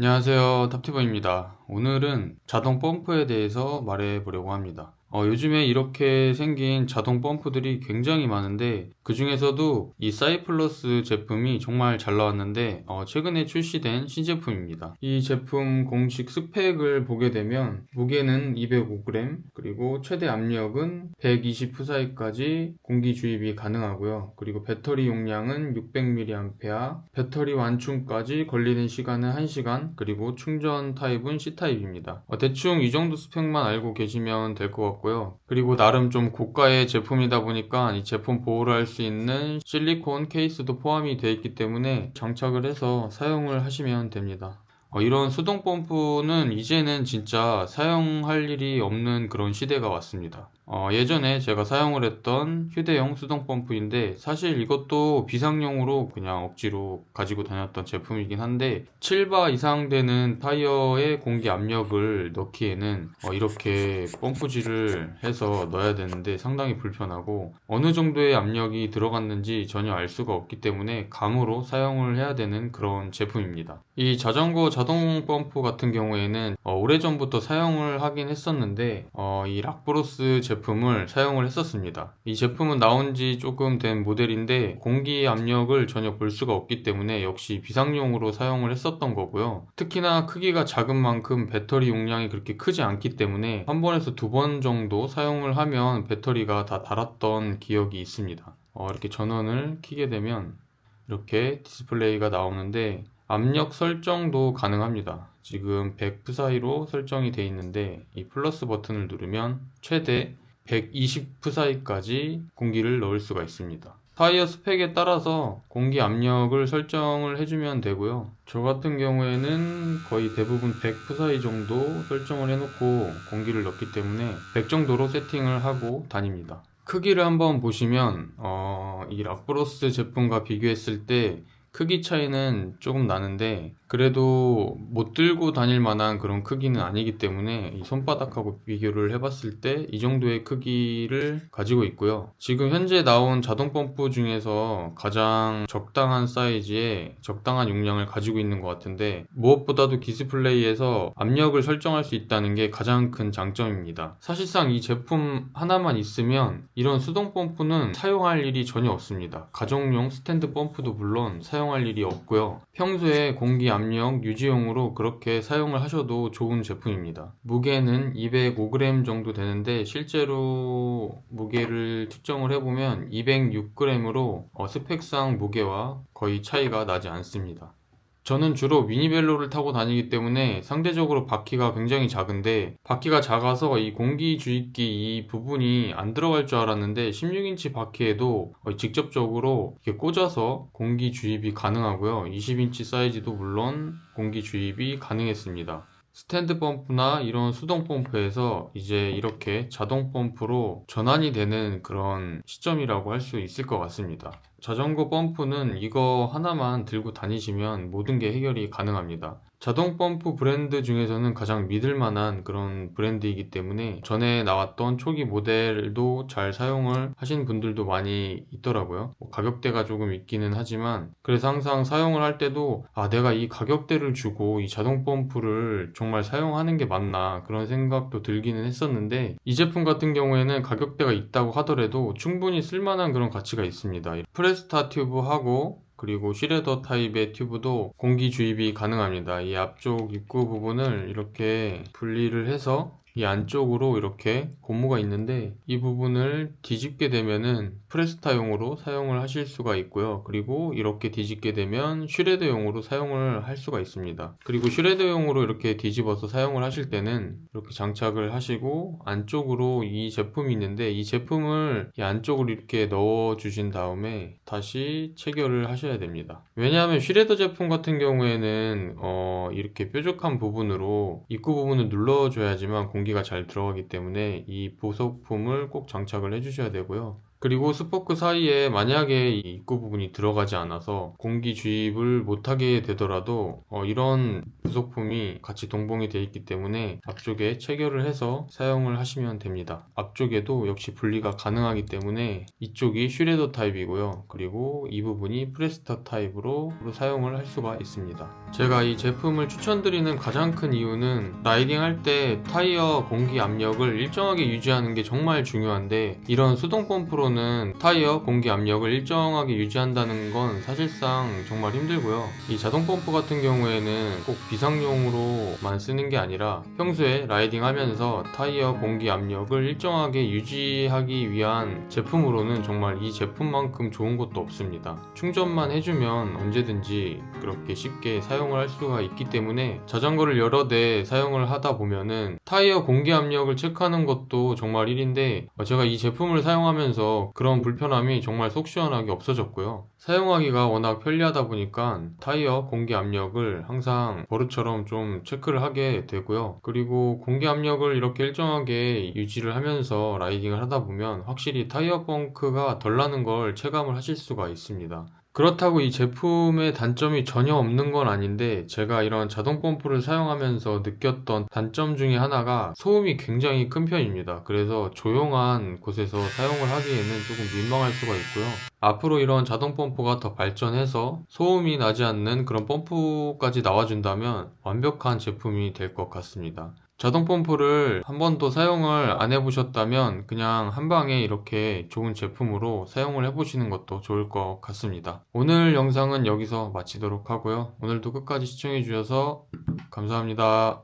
안녕하세요, 탑티버입니다. 오늘은 자동 펌프에 대해서 말해 보려고 합니다. 요즘에 이렇게 생긴 자동 펌프들이 굉장히 많은데 그 중에서도 이 사이플러스 제품이 정말 잘 나왔는데 최근에 출시된 신제품입니다. 이 제품 공식 스펙을 보게 되면 무게는 205g, 그리고 최대 압력은 120psi까지 공기 주입이 가능하고요. 그리고 배터리 용량은 600mAh, 배터리 완충까지 걸리는 시간은 1시간, 그리고 충전 타입은 C타입입니다. 대충 이 정도 스펙만 알고 계시면 될 것 같고요. 그리고 나름 좀 고가의 제품이다 보니까 이 제품 보호를 할 수 있는 실리콘 케이스도 포함이 되어 있기 때문에 장착을 해서 사용을 하시면 됩니다. 이런 수동 펌프는 이제는 진짜 사용할 일이 없는 그런 시대가 왔습니다. 예전에 제가 사용을 했던 휴대용 수동 펌프인데 사실 이것도 비상용으로 그냥 억지로 가지고 다녔던 제품이긴 한데 7바 이상 되는 타이어에 공기 압력을 넣기에는 이렇게 펌프질을 해서 넣어야 되는데 상당히 불편하고 어느 정도의 압력이 들어갔는지 전혀 알 수가 없기 때문에 감으로 사용을 해야 되는 그런 제품입니다. 이 자전거 자동 펌프 같은 경우에는 오래전부터 사용을 하긴 했었는데 이 락브로스 제품을 사용을 했었습니다. 이 제품은 나온 지 조금 된 모델인데 공기 압력을 전혀 볼 수가 없기 때문에 역시 비상용으로 사용을 했었던 거고요. 특히나 크기가 작은 만큼 배터리 용량이 그렇게 크지 않기 때문에 한 번에서 두 번 정도 사용을 하면 배터리가 다 닳았던 기억이 있습니다. 이렇게 전원을 켜게 되면 이렇게 디스플레이가 나오는데 압력 설정도 가능합니다. 지금 100psi로 설정이 되어 있는데 이 플러스 버튼을 누르면 최대 120psi까지 공기를 넣을 수가 있습니다. 타이어 스펙에 따라서 공기 압력을 설정을 해주면 되고요. 저 같은 경우에는 거의 대부분 100psi 정도 설정을 해놓고 공기를 넣기 때문에 100 정도로 세팅을 하고 다닙니다. 크기를 한번 보시면 이 락브로스 제품과 비교했을 때 크기 차이는 조금 나는데 그래도 못 들고 다닐 만한 그런 크기는 아니기 때문에 이 손바닥하고 비교를 해봤을 때 이 정도의 크기를 가지고 있고요. 지금 현재 나온 자동 펌프 중에서 가장 적당한 사이즈에 적당한 용량을 가지고 있는 것 같은데 무엇보다도 디스플레이에서 압력을 설정할 수 있다는 게 가장 큰 장점입니다. 사실상 이 제품 하나만 있으면 이런 수동 펌프는 사용할 일이 전혀 없습니다. 가정용 스탠드 펌프도 물론 사용할 일이 없고요. 평소에 공기 압력 유지용으로 그렇게 사용을 하셔도 좋은 제품입니다. 무게는 205g 정도 되는데 실제로 무게를 측정을 해보면 206g으로 스펙상 무게와 거의 차이가 나지 않습니다. 저는 주로 미니벨로를 타고 다니기 때문에 상대적으로 바퀴가 굉장히 작은데 바퀴가 작아서 이 공기 주입기 이 부분이 안 들어갈 줄 알았는데 16인치 바퀴에도 직접적으로 이렇게 꽂아서 공기 주입이 가능하고요. 20인치 사이즈도 물론 공기 주입이 가능했습니다. 스탠드 펌프나 이런 수동 펌프에서 이제 이렇게 자동 펌프로 전환이 되는 그런 시점이라고 할 수 있을 것 같습니다. 자전거 펌프는 이거 하나만 들고 다니시면 모든 게 해결이 가능합니다. 자동 펌프 브랜드 중에서는 가장 믿을 만한 그런 브랜드이기 때문에 전에 나왔던 초기 모델도 잘 사용을 하신 분들도 많이 있더라고요. 가격대가 조금 있기는 하지만 그래서 항상 사용을 할 때도 내가 이 가격대를 주고 이 자동 펌프를 정말 사용하는 게 맞나 그런 생각도 들기는 했었는데 이 제품 같은 경우에는 가격대가 있다고 하더라도 충분히 쓸만한 그런 가치가 있습니다. 프레스타 튜브하고 그리고 슈레더 타입의 튜브도 공기 주입이 가능합니다. 이 앞쪽 입구 부분을 이렇게 분리를 해서 이 안쪽으로 이렇게 고무가 있는데 이 부분을 뒤집게 되면은 프레스타용으로 사용을 하실 수가 있고요. 그리고 이렇게 뒤집게 되면 슈레더용으로 사용을 할 수가 있습니다. 그리고 슈레더용으로 이렇게 뒤집어서 사용을 하실 때는 이렇게 장착을 하시고 안쪽으로 이 제품이 있는데 이 제품을 이 안쪽으로 이렇게 넣어 주신 다음에 다시 체결을 하셔야 됩니다. 왜냐하면 슈레더 제품 같은 경우에는 이렇게 뾰족한 부분으로 입구 부분을 눌러줘야지만 공기가 잘 들어가기 때문에 이 보석품을 꼭 장착을 해주셔야 되고요. 그리고 스포크 사이에 만약에 이 입구 부분이 들어가지 않아서 공기 주입을 못하게 되더라도 이런 부속품이 같이 동봉이 되어 있기 때문에 앞쪽에 체결을 해서 사용을 하시면 됩니다. 앞쪽에도 역시 분리가 가능하기 때문에 이쪽이 슈레더 타입이고요. 그리고 이 부분이 프레스터 타입으로 사용을 할 수가 있습니다. 제가 이 제품을 추천드리는 가장 큰 이유는 라이딩 할 때 타이어 공기 압력을 일정하게 유지하는 게 정말 중요한데, 이런 수동 펌프로는 타이어 공기 압력을 일정하게 유지한다는 건 사실상 정말 힘들고요. 이 자동 펌프 같은 경우에는 꼭 비상용으로만 쓰는 게 아니라 평소에 라이딩 하면서 타이어 공기 압력을 일정하게 유지하기 위한 제품으로는 정말 이 제품만큼 좋은 것도 없습니다. 충전만 해주면 언제든지 그렇게 쉽게 사용을 할 수가 있기 때문에 자전거를 여러 대 사용을 하다 보면은 타이어 공기 압력을 체크하는 것도 정말 일인데, 제가 이 제품을 사용하면서 그런 불편함이 정말 속 시원하게 없어졌고요. 사용하기가 워낙 편리하다 보니까 타이어 공기 압력을 항상 버릇처럼 좀 체크를 하게 되고요. 그리고 공기 압력을 이렇게 일정하게 유지를 하면서 라이딩을 하다 보면 확실히 타이어 펑크가 덜 나는 걸 체감을 하실 수가 있습니다. 그렇다고 이 제품의 단점이 전혀 없는 건 아닌데, 제가 이런 자동 펌프를 사용하면서 느꼈던 단점 중에 하나가 소음이 굉장히 큰 편입니다. 그래서 조용한 곳에서 사용을 하기에는 조금 민망할 수가 있고요. 앞으로 이런 자동 펌프가 더 발전해서 소음이 나지 않는 그런 펌프까지 나와준다면 완벽한 제품이 될 것 같습니다. 자동 펌프를 한 번도 사용을 안 해보셨다면 그냥 한 방에 이렇게 좋은 제품으로 사용을 해보시는 것도 좋을 것 같습니다. 오늘 영상은 여기서 마치도록 하고요. 오늘도 끝까지 시청해주셔서 감사합니다.